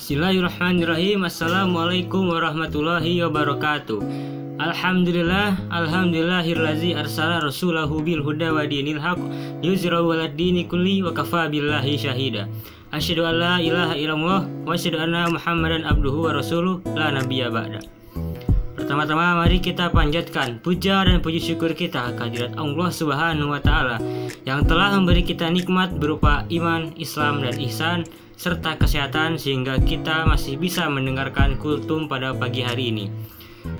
Bismillahirrahmanirrahim. Assalamualaikum warahmatullahi wabarakatuh. Alhamdulillahillazi arsala rasulahu bil huda wa dinil haq yuzrahu ala dini kulli wa kafa billahi syahida. Asyhadu an la ilaha illallah wa asyhadu anna Muhammadan abduhu wa rasuluh la nabiyya ba'da. Pertama-tama mari kita panjatkan puja dan puji syukur kita kehadirat Allah Subhanahu wa taala yang telah memberi kita nikmat berupa iman, Islam dan ihsan serta kesehatan sehingga kita masih bisa mendengarkan kultum pada pagi hari ini.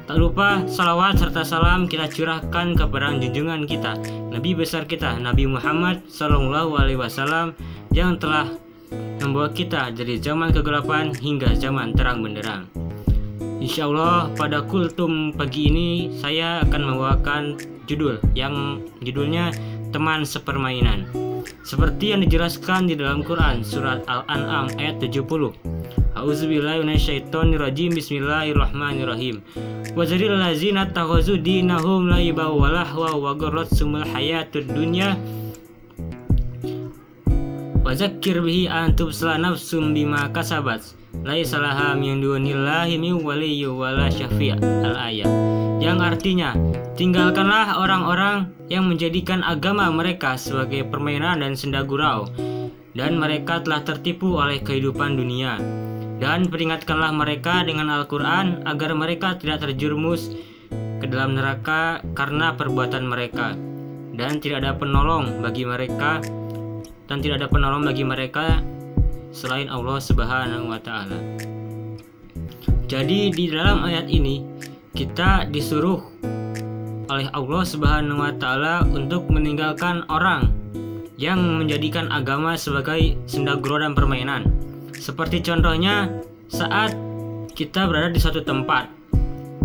Tak lupa salawat serta salam kita curahkan kepada junjungan kita, Nabi besar kita, Nabi Muhammad SAW yang telah membawa kita dari zaman kegelapan hingga zaman terang benderang. Insya Allah pada kultum pagi ini saya akan membawakan judulnya teman sepermainan. Seperti yang dijelaskan di dalam Quran surat Al-An'am ayat 70. A'udzubillahi minasyaitonirrajim. Bismillahirrahmanirrahim. Wa zaril ladzina takhazu dinahum laiba wa lahwa wa gharratsumul hayatud dunya. Wa zakkir bihi an tubsala nafsum bima kasabat. Laisa laha min dunillahi min waliyyin wala syafi'. Al-ayat. Yang artinya, tinggalkanlah orang-orang yang menjadikan agama mereka sebagai permainan dan senda gurau, dan mereka telah tertipu oleh kehidupan dunia. Dan peringatkanlah mereka dengan Al-Quran agar mereka tidak terjerumus ke dalam neraka karena perbuatan mereka, dan tidak ada penolong bagi mereka selain Allah Subhanahu wa taala. Jadi di dalam ayat ini kita disuruh oleh Allah Subhanahu wa taala untuk meninggalkan orang yang menjadikan agama sebagai senda gurau dan permainan. Seperti contohnya saat kita berada di suatu tempat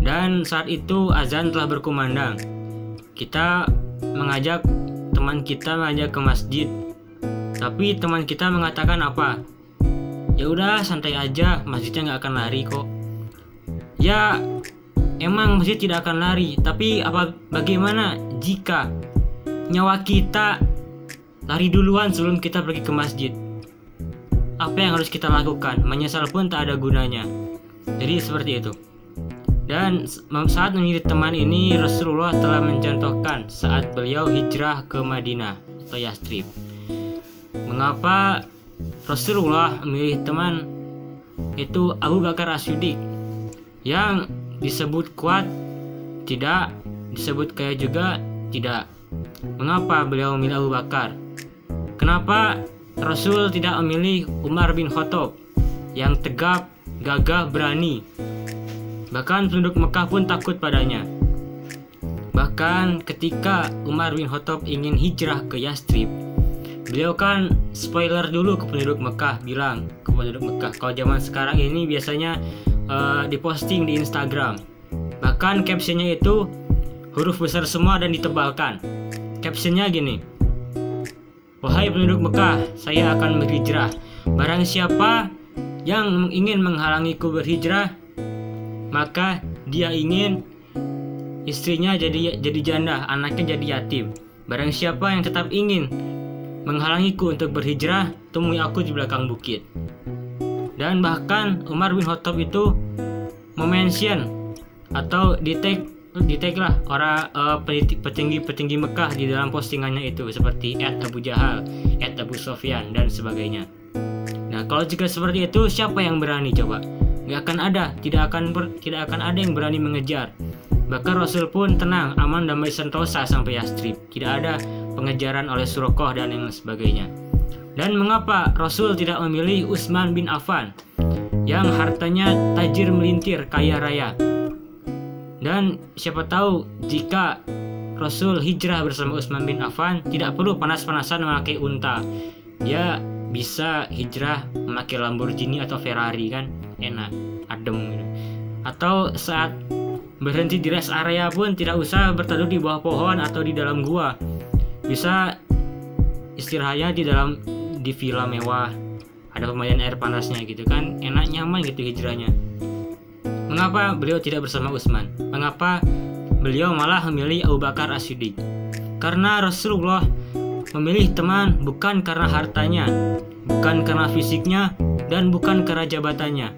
dan saat itu azan telah berkumandang. Kita mengajak teman kita ke masjid. Tapi teman kita mengatakan apa? Ya udah santai aja, masjidnya nggak akan lari kok. Ya emang masjid tidak akan lari, tapi bagaimana jika nyawa kita lari duluan sebelum kita pergi ke masjid? Apa yang harus kita lakukan? Menyesal pun tak ada gunanya. Jadi seperti itu. Dan saat memilih teman ini, Rasulullah telah mencontohkan saat beliau hijrah ke Madinah atau Yathrib. Mengapa Rasulullah memilih teman itu Abu Bakar As-Siddiq yang disebut kuat tidak, disebut kaya juga tidak. Mengapa beliau memilih Abu Bakar? Kenapa Rasul tidak memilih Umar bin Khattab yang tegap, gagah, berani? Bahkan penduduk Mekah pun takut padanya. Bahkan ketika Umar bin Khattab ingin hijrah ke Yathrib, beliau kan spoiler dulu ke penduduk Mekah, bilang ke penduduk Mekah. Kalau zaman sekarang ini biasanya diposting di Instagram. Bahkan captionnya itu huruf besar semua dan ditebalkan. Captionnya gini: wahai penduduk Mekah, saya akan berhijrah. Barang siapa yang ingin menghalangiku berhijrah, maka dia ingin istrinya jadi janda, anaknya jadi yatim. Barang siapa yang tetap ingin menghalangiku untuk berhijrah, temui aku di belakang bukit. Dan bahkan Umar bin Khattab itu mention atau di tag lah orang petinggi Mekah di dalam postingannya itu, seperti @Abu Jahal, @Abu Sofyan dan sebagainya. Nah, kalau jika seperti itu, siapa yang berani coba? Nggak akan ada, tidak akan ada yang berani mengejar. Bahkan Rasul pun tenang, aman, damai, sentosa sampai Yathrib. Tidak ada pengejaran oleh Suraqah dan yang sebagainya. Dan mengapa Rasul tidak memilih Utsman bin Affan yang hartanya tajir melintir, kaya raya? Dan siapa tahu jika Rasul hijrah bersama Utsman bin Affan, tidak perlu panas-panasan memakai unta. Ya bisa hijrah memakai Lamborghini atau Ferrari, kan enak, adem gitu. Atau saat berhenti di rest area pun tidak usah berteduh di bawah pohon atau di dalam gua. Bisa istirahatnya di villa mewah, ada pemandian air panasnya gitu kan, enak, nyaman gitu hijrahnya. Mengapa beliau tidak bersama Utsman? Mengapa beliau malah memilih Abu Bakar As-Siddiq? Karena Rasulullah memilih teman bukan karena hartanya, bukan karena fisiknya, dan bukan karena jabatannya.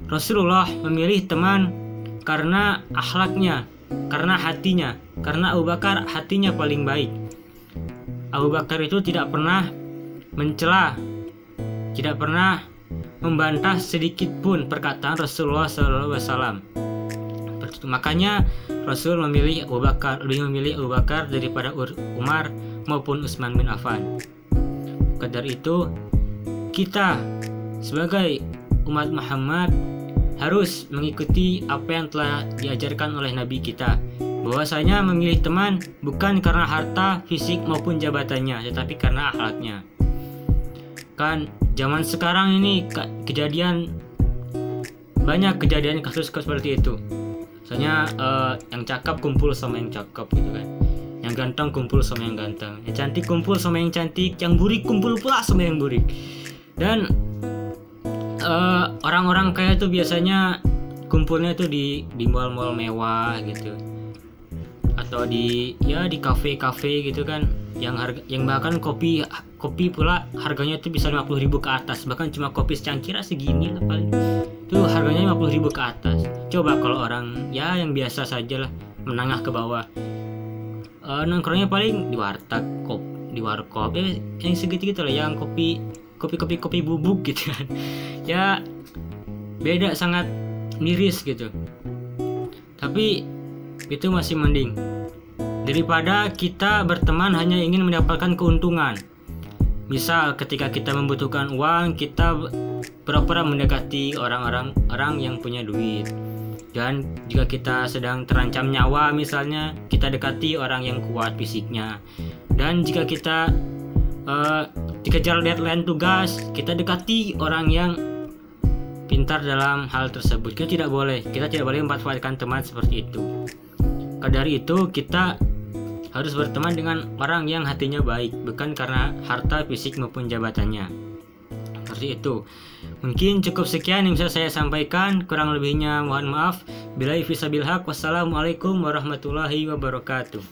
Rasulullah memilih teman karena akhlaknya, karena hatinya, karena Abu Bakar hatinya paling baik. Abu Bakar itu tidak pernah mencela, tidak pernah membantah sedikit pun perkataan Rasulullah SAW. Makanya Rasul memilih Abu Bakar, lebih memilih Abu Bakar daripada Umar maupun Utsman bin Affan. Maka dari itu, kita sebagai umat Muhammad harus mengikuti apa yang telah diajarkan oleh Nabi kita, bahwasanya memilih teman bukan karena harta, fisik maupun jabatannya, tetapi karena akhlaknya. Kan zaman sekarang ini banyak kejadian kasus seperti itu. Misalnya yang cakep kumpul sama yang cakep gitu kan, yang ganteng kumpul sama yang ganteng, yang cantik kumpul sama yang cantik, yang burik kumpul pula sama yang burik. Dan orang-orang kaya tuh biasanya kumpulnya tuh di mall-mall mewah gitu, atau di kafe-kafe gitu kan, yang bahkan kopi pula harganya tuh bisa 50.000 ke atas, bahkan cuma kopi secangkir segini lah paling tuh harganya 50.000 ke atas. Coba kalau orang yang biasa saja lah, menengah ke bawah, nongkrongnya paling di warteg, di warkop, yang segitu-gitu lah, yang kopi bubuk gitu kan. Ya beda, sangat miris gitu. Tapi itu masih mending daripada kita berteman hanya ingin mendapatkan keuntungan. Misal ketika kita membutuhkan uang, kita pura-pura mendekati orang yang punya duit. Dan jika kita sedang terancam nyawa misalnya, kita dekati orang yang kuat fisiknya. Dan jika kita dikejar deadline tugas, kita dekati orang yang pintar dalam hal tersebut. Kita tidak boleh memanfaatkan teman seperti itu. Dari itu kita harus berteman dengan orang yang hatinya baik, bukan karena harta, fisik maupun jabatannya. Seperti itu. Mungkin cukup sekian yang bisa saya sampaikan, kurang lebihnya mohon maaf. Billahi fisabilillah. Wassalamualaikum warahmatullahi wabarakatuh.